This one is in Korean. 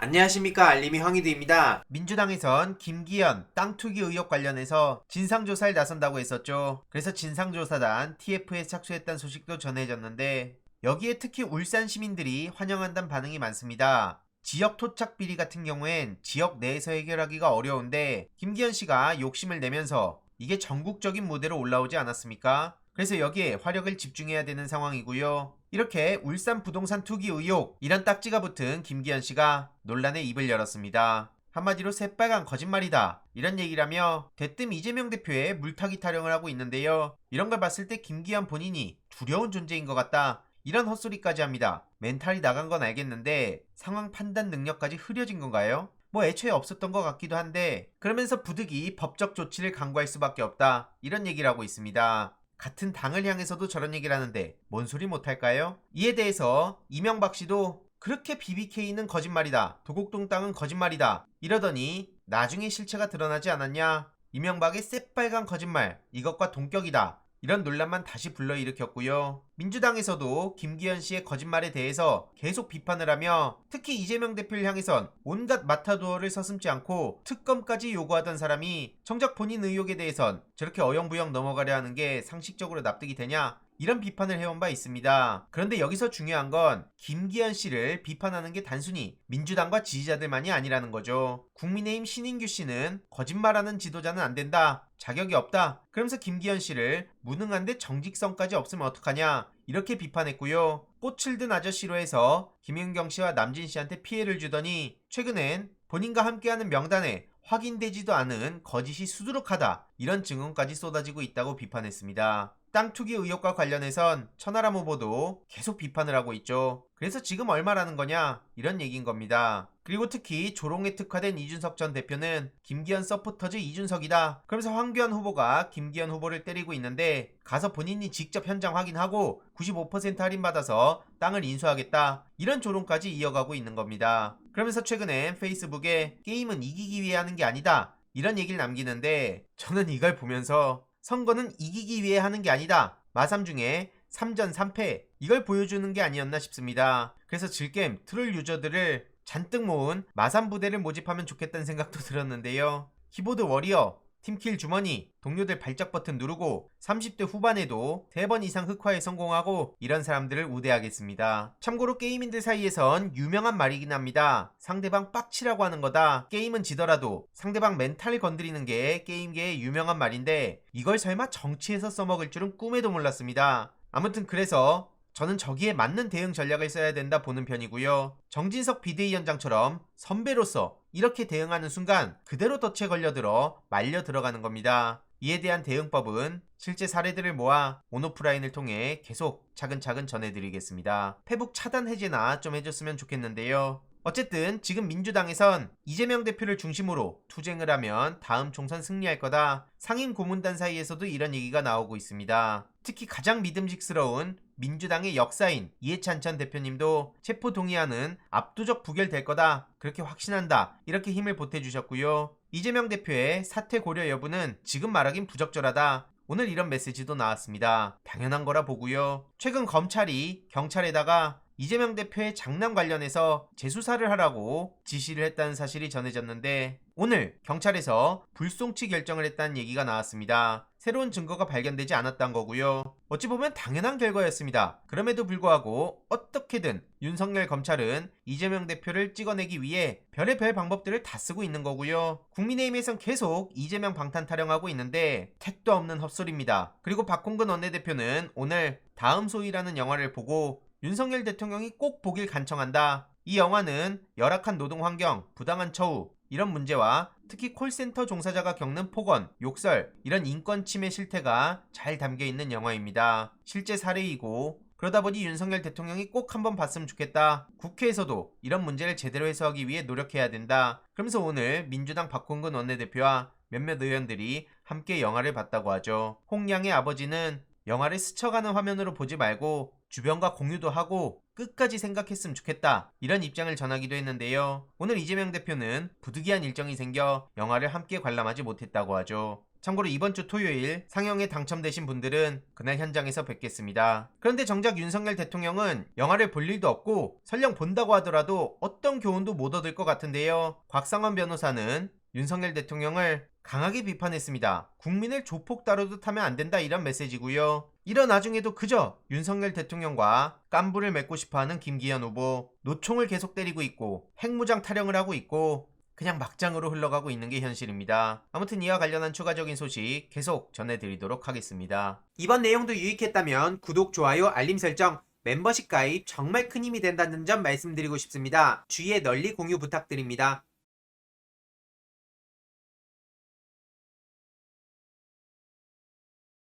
안녕하십니까, 알림이 황희두입니다. 민주당에선 김기현 땅 투기 의혹 관련해서 진상조사에 나선다고 했었죠. 그래서 진상조사단 TF에 착수했다는 소식도 전해졌는데 여기에 특히 울산 시민들이 환영한다는 반응이 많습니다. 지역 토착 비리 같은 경우엔 지역 내에서 해결하기가 어려운데 김기현 씨가 욕심을 내면서 이게 전국적인 무대로 올라오지 않았습니까? 그래서 여기에 화력을 집중해야 되는 상황이고요. 이렇게 울산 부동산 투기 의혹 이런 딱지가 붙은 김기현 씨가 논란의 입을 열었습니다. 한마디로 새빨간 거짓말이다 이런 얘기라며 대뜸 이재명 대표의 물타기 타령을 하고 있는데요. 이런 걸 봤을 때 김기현 본인이 두려운 존재인 것 같다 이런 헛소리까지 합니다. 멘탈이 나간 건 알겠는데 상황 판단 능력까지 흐려진 건가요? 뭐 애초에 없었던 것 같기도 한데 그러면서 부득이 법적 조치를 강구할 수밖에 없다 이런 얘기를 하고 있습니다. 같은 당을 향해서도 저런 얘기를 하는데 뭔 소리 못할까요? 이에 대해서 이명박 씨도 그렇게 BBK는 거짓말이다. 도곡동 땅은 거짓말이다. 이러더니 나중에 실체가 드러나지 않았냐? 이명박의 새빨간 거짓말 이것과 동격이다. 이런 논란만 다시 불러일으켰고요. 민주당에서도 김기현 씨의 거짓말에 대해서 계속 비판을 하며 특히 이재명 대표를 향해선 온갖 마타도어를 서슴지 않고 특검까지 요구하던 사람이 정작 본인 의혹에 대해선 저렇게 어영부영 넘어가려 하는 게 상식적으로 납득이 되냐? 이런 비판을 해온 바 있습니다. 그런데 여기서 중요한 건 김기현 씨를 비판하는 게 단순히 민주당과 지지자들만이 아니라는 거죠. 국민의힘 신인규 씨는 거짓말하는 지도자는 안 된다. 자격이 없다. 그러면서 김기현 씨를 무능한데 정직성까지 없으면 어떡하냐. 이렇게 비판했고요. 꽃을 든 아저씨로 해서 김윤경 씨와 남진 씨한테 피해를 주더니 최근엔 본인과 함께하는 명단에 확인되지도 않은 거짓이 수두룩하다. 이런 증언까지 쏟아지고 있다고 비판했습니다. 땅 투기 의혹과 관련해선 천하람 후보도 계속 비판을 하고 있죠. 그래서 지금 얼마라는 거냐? 이런 얘기인 겁니다. 그리고 특히 조롱에 특화된 이준석 전 대표는 김기현 서포터즈 이준석이다. 그러면서 황교안 후보가 김기현 후보를 때리고 있는데 가서 본인이 직접 현장 확인하고 95% 할인받아서 땅을 인수하겠다. 이런 조롱까지 이어가고 있는 겁니다. 그러면서 최근엔 페이스북에 게임은 이기기 위해 하는 게 아니다. 이런 얘기를 남기는데 저는 이걸 보면서 선거는 이기기 위해 하는 게 아니다. 마삼 중에 3전 3패 이걸 보여주는 게 아니었나 싶습니다. 그래서 즐겜 트롤 유저들을 잔뜩 모은 마삼 부대를 모집하면 좋겠다는 생각도 들었는데요. 키보드 워리어, 팀킬 주머니, 동료들 발작 버튼 누르고 30대 후반에도 3번 이상 흑화에 성공하고 이런 사람들을 우대하겠습니다. 참고로 게이민들 사이에선 유명한 말이긴 합니다. 상대방 빡치라고 하는 거다. 게임은 지더라도 상대방 멘탈 건드리는 게 게임계의 유명한 말인데 이걸 설마 정치에서 써먹을 줄은 꿈에도 몰랐습니다. 아무튼 그래서 저는 저기에 맞는 대응 전략을 써야 된다 보는 편이고요. 정진석 비대위원장처럼 선배로서 이렇게 대응하는 순간 그대로 덫에 걸려들어 말려 들어가는 겁니다. 이에 대한 대응법은 실제 사례들을 모아 온오프라인을 통해 계속 차근차근 전해드리겠습니다. 페북 차단 해제나 좀 해줬으면 좋겠는데요. 어쨌든 지금 민주당에선 이재명 대표를 중심으로 투쟁을 하면 다음 총선 승리할 거다. 상임 고문단 사이에서도 이런 얘기가 나오고 있습니다. 특히 가장 믿음직스러운 민주당의 역사인 이해찬 전 대표님도 체포 동의안은 압도적 부결될 거다. 그렇게 확신한다. 이렇게 힘을 보태주셨고요. 이재명 대표의 사퇴 고려 여부는 지금 말하긴 부적절하다. 오늘 이런 메시지도 나왔습니다. 당연한 거라 보고요. 최근 검찰이 경찰에다가 이재명 대표의 장남 관련해서 재수사를 하라고 지시를 했다는 사실이 전해졌는데 오늘 경찰에서 불송치 결정을 했다는 얘기가 나왔습니다. 새로운 증거가 발견되지 않았다는 거고요. 어찌 보면 당연한 결과였습니다. 그럼에도 불구하고 어떻게든 윤석열 검찰은 이재명 대표를 찍어내기 위해 별의별 방법들을 다 쓰고 있는 거고요. 국민의힘에선 계속 이재명 방탄 타령하고 있는데 택도 없는 헛소리입니다. 그리고 박홍근 원내대표는 오늘 다음 소위라는 영화를 보고 윤석열 대통령이 꼭 보길 간청한다. 이 영화는 열악한 노동 환경, 부당한 처우 이런 문제와 특히 콜센터 종사자가 겪는 폭언, 욕설 이런 인권 침해 실태가 잘 담겨있는 영화입니다. 실제 사례이고 그러다 보니 윤석열 대통령이 꼭 한번 봤으면 좋겠다. 국회에서도 이런 문제를 제대로 해소하기 위해 노력해야 된다. 그러면서 오늘 민주당 박홍근 원내대표와 몇몇 의원들이 함께 영화를 봤다고 하죠. 홍양의 아버지는 영화를 스쳐가는 화면으로 보지 말고 주변과 공유도 하고 끝까지 생각했으면 좋겠다, 이런 입장을 전하기도 했는데요. 오늘 이재명 대표는 부득이한 일정이 생겨 영화를 함께 관람하지 못했다고 하죠. 참고로 이번 주 토요일 상영에 당첨되신 분들은 그날 현장에서 뵙겠습니다. 그런데 정작 윤석열 대통령은 영화를 볼 일도 없고 설령 본다고 하더라도 어떤 교훈도 못 얻을 것 같은데요. 곽상원 변호사는 윤석열 대통령을 강하게 비판했습니다. 국민을 조폭 다루듯 하면 안 된다, 이런 메시지고요. 이런 와중에도 그저 윤석열 대통령과 깐부를 맺고 싶어하는 김기현 후보, 노총을 계속 때리고 있고 핵무장 타령을 하고 있고 그냥 막장으로 흘러가고 있는 게 현실입니다. 아무튼 이와 관련한 추가적인 소식 계속 전해드리도록 하겠습니다. 이번 내용도 유익했다면 구독, 좋아요, 알림 설정, 멤버십 가입 정말 큰 힘이 된다는 점 말씀드리고 싶습니다. 주위에 널리 공유 부탁드립니다.